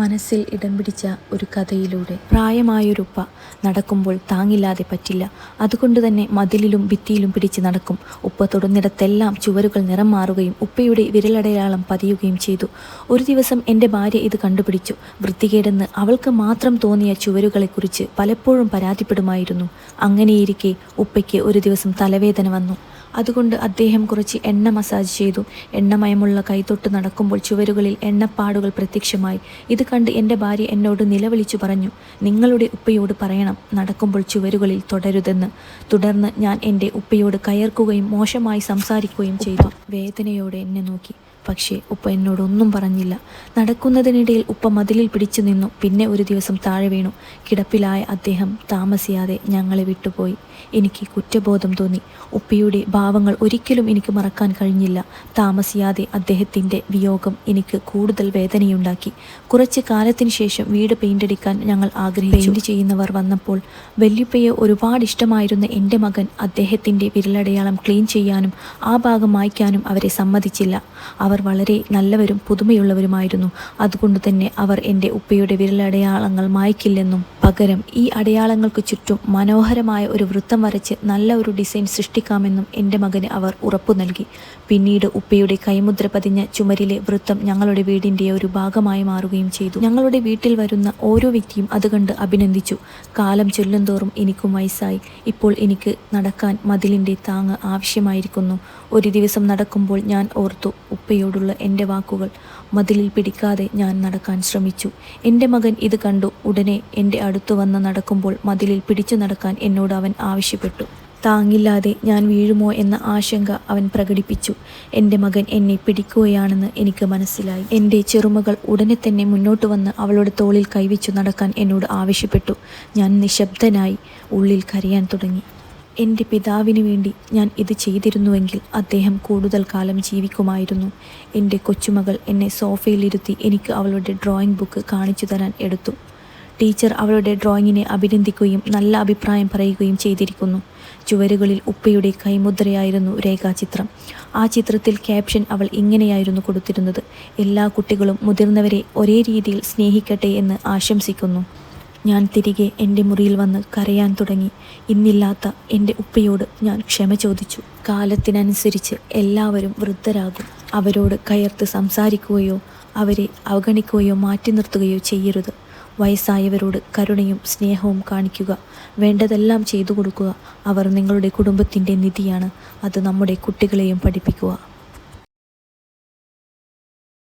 മനസ്സിൽ ഇടം പിടിച്ച ഒരു കഥയിലൂടെ പ്രായമായൊരുപ്പ നടക്കുമ്പോൾ താങ്ങില്ലാതെ പറ്റില്ല. അതുകൊണ്ട് തന്നെ മതിലിലും ഭിത്തിയിലും പിടിച്ച് നടക്കും. ഉപ്പ തൊടുന്നിടത്തെല്ലാം ചുവരുകൾ നിറം മാറുകയും ഉപ്പയുടെ വിരലടയാളം പതിയുകയും ചെയ്തു. ഒരു ദിവസം എൻ്റെ ഭാര്യ ഇത് കണ്ടുപിടിച്ചു. വൃത്തികേടെന്ന് അവൾക്ക് മാത്രം തോന്നിയ ചുവരുകളെക്കുറിച്ച് പലപ്പോഴും പരാതിപ്പെടുമായിരുന്നു. അങ്ങനെയിരിക്കെ ഉപ്പയ്ക്ക് ഒരു ദിവസം തലവേദന വന്നു. അതുകൊണ്ട് അദ്ദേഹം കുറച്ച് എണ്ണ മസാജ് ചെയ്തു. എണ്ണമയമുള്ള കൈതൊട്ട് നടക്കുമ്പോൾ ചുവരുകളിൽ എണ്ണപ്പാടുകൾ പ്രത്യക്ഷമായി. ഇത് കണ്ട് എൻ്റെ ഭാര്യ എന്നോട് നിലവിളിച്ചു പറഞ്ഞു, നിങ്ങളുടെ ഉപ്പയോട് പറയണം നടക്കുമ്പോൾ ചുവരുകളിൽ തുടരുതെന്ന്. തുടർന്ന് ഞാൻ എൻ്റെ ഉപ്പയോട് കയർക്കുകയും മോശമായി സംസാരിക്കുകയും ചെയ്തു. വേദനയോടെ എന്നെ നോക്കി. പക്ഷേ ഉപ്പ എന്നോടൊന്നും പറഞ്ഞില്ല. നടക്കുന്നതിനിടയിൽ ഉപ്പ മതിലിൽ പിടിച്ചു നിന്നു. പിന്നെ ഒരു ദിവസം താഴെ വീണു. കിടപ്പിലായ അദ്ദേഹം താമസിയാതെ ഞങ്ങളെ വിട്ടുപോയി. എനിക്ക് കുറ്റബോധം തോന്നി. ഉപ്പയുടെ ഭാവങ്ങൾ ഒരിക്കലും എനിക്ക് മറക്കാൻ കഴിഞ്ഞില്ല. താമസിയാതെ അദ്ദേഹത്തിൻ്റെ വിയോഗം എനിക്ക് കൂടുതൽ വേദനയുണ്ടാക്കി. കുറച്ച് കാലത്തിന് ശേഷം വീട് പെയിൻ്റടിക്കാൻ ഞങ്ങൾ ആഗ്രഹിച്ചു. പെയിൻറ് ചെയ്യുന്നവർ വന്നപ്പോൾ വല്യുപ്പയെ ഒരുപാട് ഇഷ്ടമായിരുന്ന എൻ്റെ മകൻ അദ്ദേഹത്തിൻ്റെ വിരലടയാളം ക്ലീൻ ചെയ്യാനും ആ ഭാഗം മായ്ക്കാനും അവരെ സമ്മതിച്ചില്ല. അവർ വളരെ നല്ലവരും പുതുമയുള്ളവരുമായിരുന്നു. അതുകൊണ്ട് തന്നെ അവർ എൻ്റെ ഉപ്പയുടെ വിരലടയാളങ്ങൾ മായ്ക്കില്ലെന്നും പകരം ഈ അടയാളങ്ങൾക്ക് ചുറ്റും മനോഹരമായ ഒരു വൃത്തം വരച്ച് നല്ല ഒരു ഡിസൈൻ സൃഷ്ടിക്കാമെന്നും എൻ്റെ മകന് അവർ ഉറപ്പു നൽകി. പിന്നീട് ഉപ്പയുടെ കൈമുദ്ര പതിഞ്ഞ ചുമരിലെ വൃത്തം ഞങ്ങളുടെ വീടിൻ്റെ ഒരു ഭാഗമായി മാറുകയും ചെയ്തു. ഞങ്ങളുടെ വീട്ടിൽ വരുന്ന ഓരോ വ്യക്തിയും അത് കണ്ട് അഭിനന്ദിച്ചു. കാലം ചൊല്ലുന്തോറും എനിക്കും വയസ്സായി. ഇപ്പോൾ എനിക്ക് നടക്കാൻ മതിലിൻ്റെ താങ്ങ് ആവശ്യമായിരിക്കുന്നു. ഒരു ദിവസം നടക്കുമ്പോൾ ഞാൻ ഓർത്തു ഉപ്പയോടുള്ള എൻ്റെ വാക്കുകൾ. മതിലിൽ പിടിക്കാതെ ഞാൻ നടക്കാൻ ശ്രമിച്ചു. എൻ്റെ മകൻ ഇത് കണ്ടു. ഉടനെ എൻ്റെ അടുത്തു വന്ന് നടക്കുമ്പോൾ മതിലിൽ പിടിച്ചു നടക്കാൻ എന്നോട് അവൻ ആവശ്യപ്പെട്ടു. താങ്ങില്ലാതെ ഞാൻ വീഴുമോ എന്ന ആശങ്ക അവൻ പ്രകടിപ്പിച്ചു. എൻ്റെ മകൻ എന്നെ പിടിക്കുകയാണെന്ന് എനിക്ക് മനസ്സിലായി. എൻ്റെ ചെറുമകൾ ഉടനെ തന്നെ മുന്നോട്ട് വന്ന് അവളുടെ തോളിൽ കൈവച്ചു നടക്കാൻ എന്നോട് ആവശ്യപ്പെട്ടു. ഞാൻ നിശബ്ദനായി ഉള്ളിൽ കരയാൻ തുടങ്ങി. എൻ്റെ പിതാവിന് വേണ്ടി ഞാൻ ഇത് ചെയ്തിരുന്നുവെങ്കിൽ അദ്ദേഹം കൂടുതൽ കാലം ജീവിക്കുമായിരുന്നു. എൻ്റെ കൊച്ചുമകൾ എന്നെ സോഫയിലിരുത്തി എനിക്ക് അവളുടെ ഡ്രോയിങ് ബുക്ക് കാണിച്ചു തരാൻ എടുത്തു. ടീച്ചർ അവളുടെ ഡ്രോയിങ്ങിനെ അഭിനന്ദിക്കുകയും നല്ല അഭിപ്രായം പറയുകയും ചെയ്തിരിക്കുന്നു. ചുവരുകളിൽ ഉപ്പയുടെ കൈമുദ്രയായിരുന്നു രേഖാചിത്രം. ആ ചിത്രത്തിൽ ക്യാപ്ഷൻ അവൾ ഇങ്ങനെയായിരുന്നു കൊടുത്തിരുന്നത്, എല്ലാ കുട്ടികളും മുതിർന്നവരെ ഒരേ രീതിയിൽ സ്നേഹിക്കട്ടെ എന്ന് ആശംസിക്കുന്നു. ഞാൻ തിരികെ എൻ്റെ മുറിയിൽ വന്ന് കരയാൻ തുടങ്ങി. ഇന്നില്ലാത്ത എൻ്റെ ഉപ്പയോട് ഞാൻ ക്ഷമ ചോദിച്ചു. കാലത്തിനനുസരിച്ച് എല്ലാവരും വൃദ്ധരാകും. അവരോട് കയർത്ത് സംസാരിക്കുകയോ അവരെ അവഗണിക്കുകയോ മാറ്റി നിർത്തുകയോ ചെയ്യരുത്. വയസ്സായവരോട് കരുണയും സ്നേഹവും കാണിക്കുക. വേണ്ടതെല്ലാം ചെയ്തു കൊടുക്കുക. അവർ നിങ്ങളുടെ കുടുംബത്തിൻ്റെ നിധിയാണ്. അത് നമ്മുടെ കുട്ടികളെയും പഠിപ്പിക്കുക.